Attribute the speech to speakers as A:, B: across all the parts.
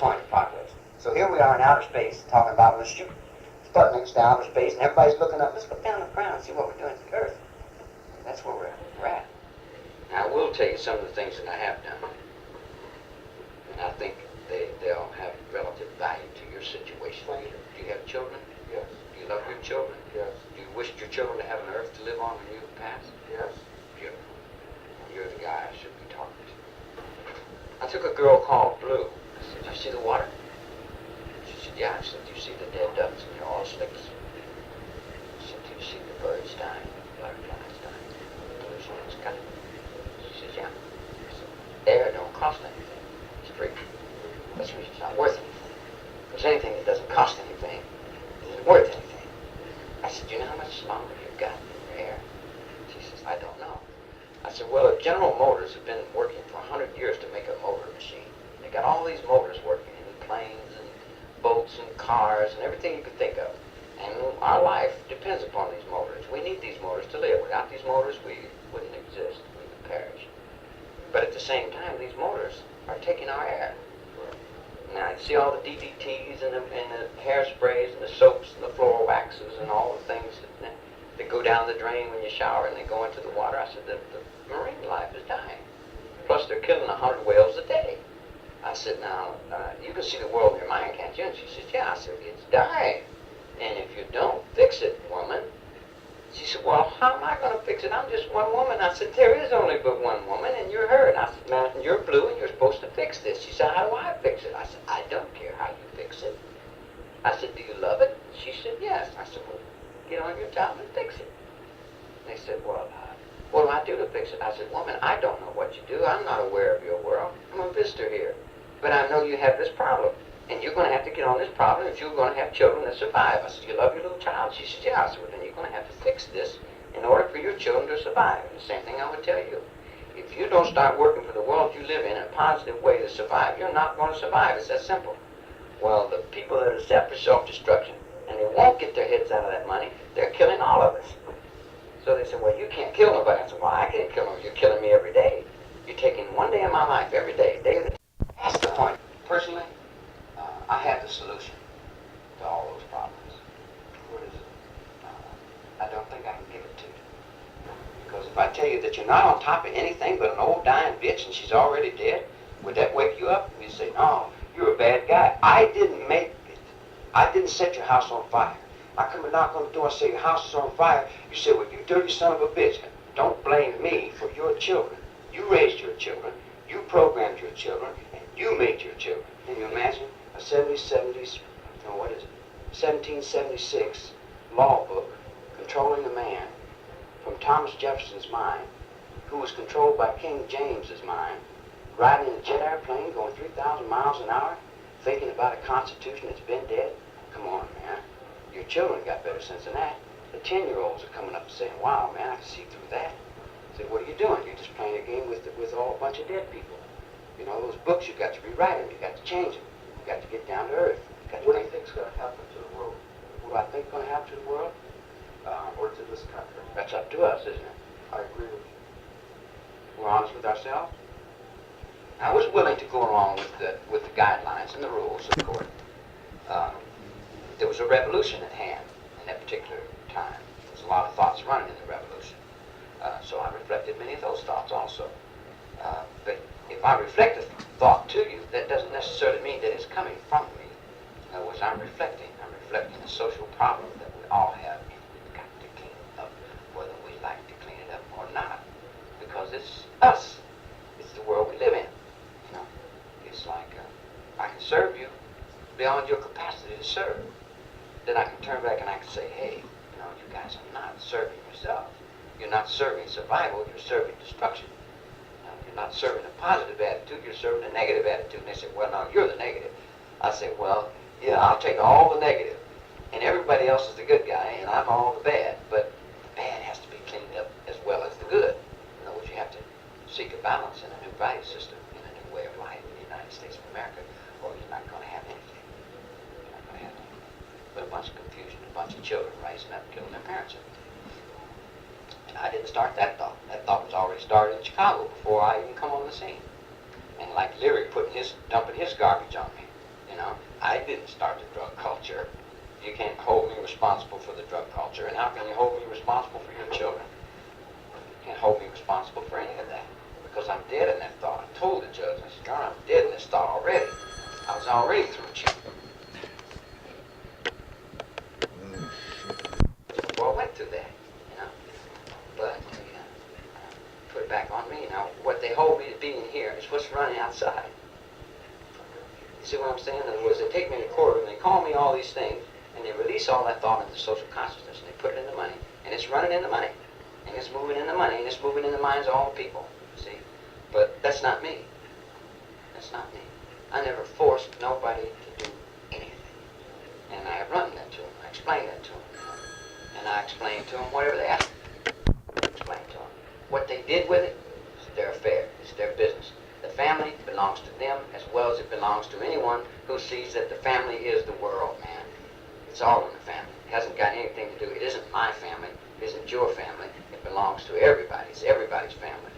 A: point of progress. So here we are in outer space talking about let's shoot Sputniks to outer space, and everybody's looking up. Let's look down the ground and see what we're doing to the Earth. That's where we're at. Now, I will tell you some of the things that I have done, and I think they'll have relative value to your situation. Do you have children?
B: Yes.
A: Do you love your children?
B: Yes.
A: Do you wish your children to have an Earth to live on when you pass?
B: Yes.
A: Beautiful. You're the guy I should be talking to. I took a girl called Blue. I said, "Do you see the water?" She said, "Yeah." I said, "Do you see the dead ducks and the oil slicks?" I said, "Do you see the birds dying, the butterflies dying, the pollution in the sky?" She said, "Yeah." I said, "Air don't cost anything. It's free. That's the reason it's not worth anything. Because anything that doesn't cost anything isn't worth anything." I said, "You know how much longer you've got in your air?" She says, "I don't know." I said, "Well, General Motors have been working for 100 years to make a motor machine. They got all these motors working in planes and boats and cars and everything you could think of. And our life depends upon these motors. We need these motors to live. Without these motors, we wouldn't exist. We would perish. But at the same time, these motors are taking our air. Now, you see all the DDTs and the hairsprays and the soaps and the floor waxes and all the things that go down the drain when you shower and they go into the water. I said, the marine life is dying. Plus, they're killing 100 whales a day." I said, "Now, you can see the world in your mind, can't you?" And she said, "Yeah." I said, "It's dying. And if you don't fix it, woman." She said, "Well, how am I going to fix it? I'm just one woman." I said, "There is only but one woman, and you're her." And I said, "Man, you're Blue, and you're supposed to fix this." She said, "How do I fix it?" I said, "I don't care how you fix it." I said, "Do you love it?" She said, "Yes." I said, "Well, get on your job and fix it." And they said, "Well, what do I do to fix it?" I said, "Woman, I don't know what you do. I'm not aware of your world. I'm a visitor here. But I know you have this problem. And you're going to have to get on this problem if you're going to have children that survive." I said, "You love your little child?" She said, "Yeah." I said, "Well, then you're going to have to fix this in order for your children to survive." And the same thing I would tell you. If you don't start working for the world you live in a positive way to survive, you're not going to survive. It's that simple. Well, the people that are set for self-destruction, and they won't get their heads out of that money, they're killing all of us. So they said, "Well, you can't kill nobody." I said, "Well, I can't kill them. You're killing me every day. You're taking one day of my life every day. That's the point. Personally, I have the solution to all those problems. What is it? I don't think I can give it to you. Because if I tell you that you're not on top of anything but an old dying bitch and she's already dead, would that wake you up? You say, "No, you're a bad guy. I didn't make it. I didn't set your house on fire. I come and knock on the door and say your house is on fire. You say, 'Well, you dirty son of a bitch. Don't blame me for your children. You raised your children. You programmed your children. And you made your children.'" Can you imagine a 1776 law book controlling a man from Thomas Jefferson's mind, who was controlled by King James's mind, riding in a jet airplane going 3,000 miles an hour, thinking about a constitution that's been dead? Come on, man. Your children got better sense than that. The 10-year-olds are coming up and saying, "Wow, man, I can see through that." I say, "What are you doing? You're just playing a game with all a bunch of dead people. You know, those books, you've got to rewrite them. You've got to change them. You've got to get down to earth.
B: What do you think's going to happen to the world?
A: What do I think is going to happen to the world?
B: Or to this country?
A: That's up to us, isn't it?
B: I agree with you.
A: We're honest with ourselves. I was willing to go along with the guidelines and the rules of the court. There was a revolution at hand in that particular time. There was a lot of thoughts running in the revolution. So I reflected many of those thoughts also. But if I reflect a thought to you, that doesn't necessarily mean that it's coming from me. In other words, I'm reflecting a social problem that we all have, and we've got to clean it up, whether we like to clean it up or not. Because it's us. It's the world we live in. You know, it's like I can serve you beyond your capacity to serve. Then I can turn back and I can say, "Hey, you know, you guys are not serving yourself. You're not serving survival. You're serving destruction. You're not serving a positive attitude. You're serving a negative attitude." And they say, "Well, no, you're the negative." I say, "Well, yeah, I'll take all the negative, and everybody else is the good guy, and I'm all the bad. But the bad has to be cleaned up as well as the good. In other words, you have to seek a balance in a new value system, in a new way of life in the United States of America, or you're not going to have anything. You're not going to have anything but a bunch of confusion, a bunch of children rising up, killing their parents." And I didn't start that thought. That thought was already started in Chicago before I even come on the scene. And like Leary dumping his garbage on me. You know, I didn't start the drug culture. You can't hold me responsible for the drug culture, and how can you hold me responsible for your children? You can't hold me responsible for any of that, because I'm dead in that thought. I told the judge, I said, Your Honor, I'm dead in this thought already. I was already through cheating. Before I went through that, you know. But put it back on me. Now, what they hold me to being here is what's running outside. You see what I'm saying? In other words, they take me to court and they call me all these things, and they release all that thought into social consciousness, and they put it in the money, and it's running in the money, and it's moving in the money, and it's moving in the minds of all the people. See? But that's not me. That's not me. I never forced nobody to do anything. And I run that to them. I explain that to them. And I explain to them whatever they ask me. I explain to them. What they did with it is their affair. It's their business. The family belongs to them as well as it belongs to anyone who sees that the family is the world, man. It's all in the family. It hasn't got anything to do. It isn't my family. It isn't your family. It belongs to everybody. It's everybody's family.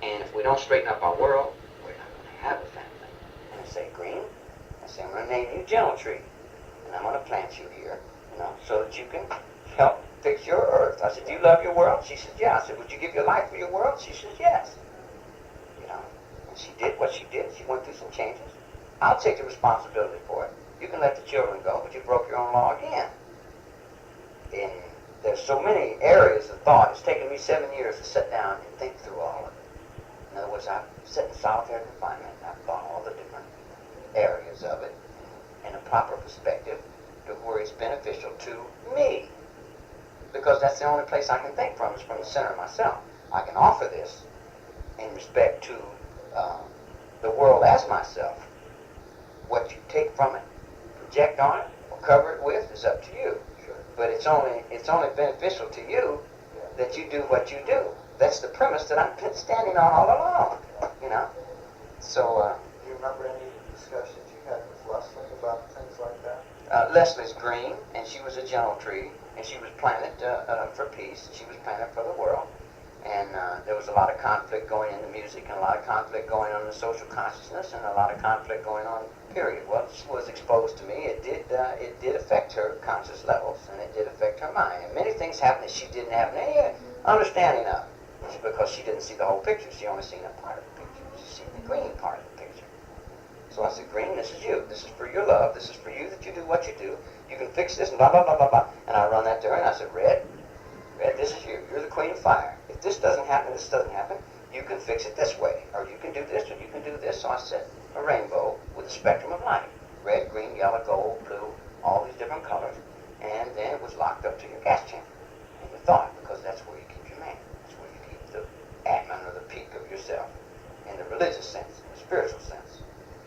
A: And if we don't straighten up our world, we're not going to have a family. And I say, Green, I say, I'm going to name you Gentle Tree. And I'm going to plant you here, you know, so that you can help fix your earth. I said, do you love your world? She said, yeah. I said, would you give your life for your world? She says, yes. You know, and she did what she did. She went through some changes. I'll take the responsibility for it. You can let the children go, but you broke your own law again. And there's so many areas of thought. It's taken me 7 years to sit down and think through all of it. In other words, I've sat in solitary confinement and I've thought all the different areas of it in a proper perspective to where it's beneficial to me. Because that's the only place I can think from is from the center of myself. I can offer this in respect to the world as myself. What you take from it, project on it, or cover it with is up to you. Sure. But it's only beneficial to you that you do what you do. That's the premise that I've been standing on all along. You know. So.
B: Do you remember any discussions you had with Leslie about things like that?
A: Leslie's green, and she was a gentle tree, and she was planted for peace. She was planted for the world. And there was a lot of conflict going in the music, and a lot of conflict going on in the social consciousness, and a lot of conflict going on, period. What was exposed to me, it did affect her conscious levels, and it did affect her mind. And many things happened that she didn't have any understanding of. It's because she didn't see the whole picture. She only seen a part of the picture. She seen the green part of the picture. So I said, Green, this is you. This is for your love. This is for you that you do what you do. You can fix this, and blah, blah, blah, blah, blah. And I run that to her, and I said, Red, this is you. You're the queen of fire. If this doesn't happen, this doesn't happen, you can fix it this way. Or you can do this, or you can do this. So I set a rainbow with a spectrum of light. Red, green, yellow, gold, blue, all these different colors. And then it was locked up to your gas chamber and your thought, because that's where you keep your man. That's where you keep the Atman or the peak of yourself. In the religious sense, in the spiritual sense.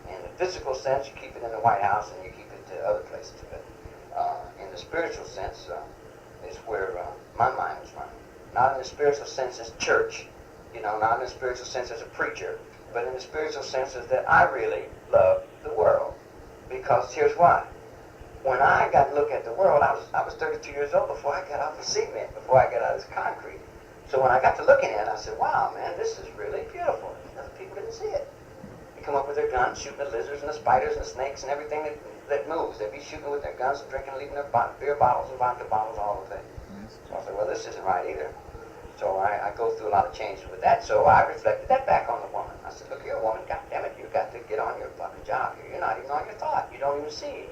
A: In the physical sense, you keep it in the White House and you keep it to other places. But in the spiritual sense is where my mind was running. Not in the spiritual sense as church, you know, not in the spiritual sense as a preacher, but in the spiritual sense is that I really love the world. Because here's why. When I got to look at the world, I was 32 years old before I got off the cement, before I got out of this concrete. So when I got to looking at it, I said, wow, man, this is really beautiful. Other people didn't see it. They come up with their guns, shooting the lizards and the spiders and the snakes and everything that moves. They'd be shooting with their guns and drinking, leaving their beer bottles and vodka bottles all over the thing. So I said, well, this isn't right either. So I go through a lot of changes with that. So I reflected that back on the woman. I said, look, you're a woman. God damn it, you've got to get on your fucking job here. You're not even on your thought. You don't even see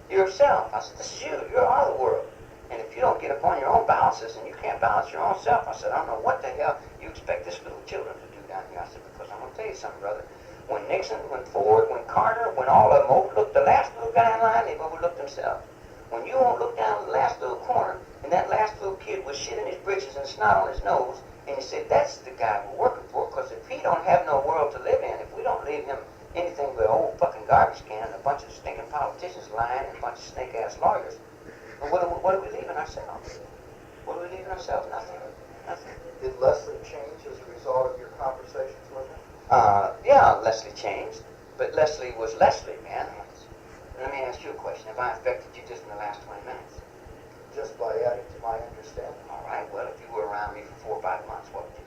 A: yourself. I said, this is you. You are the world. And if you don't get upon your own balances and you can't balance your own self, I said, I don't know what the hell you expect this little children to do down here. I said, because I'm going to tell you something, brother. When Nixon, when Ford, when Carter, when all of them overlooked the last little guy in line, they've overlooked themselves. When you won't look down the last little corner, and that last little kid was shit in his britches and snot on his nose, and you say, that's the guy we're working for, because if he don't have no world to live in, if we don't leave him anything but an old fucking garbage can and a bunch of stinking politicians lying and a bunch of snake-ass lawyers, well, what are we leaving ourselves? What are we leaving ourselves? Nothing. Nothing.
B: Did Leslie change as a result of your conversations with her?
A: Yeah, Leslie changed, but Leslie was Leslie, man. Let me ask you a question. Have I affected you just in the last 20 minutes?
B: Just by adding to my understanding.
A: All right, well, if you were around me for 4 or 5 months, what would you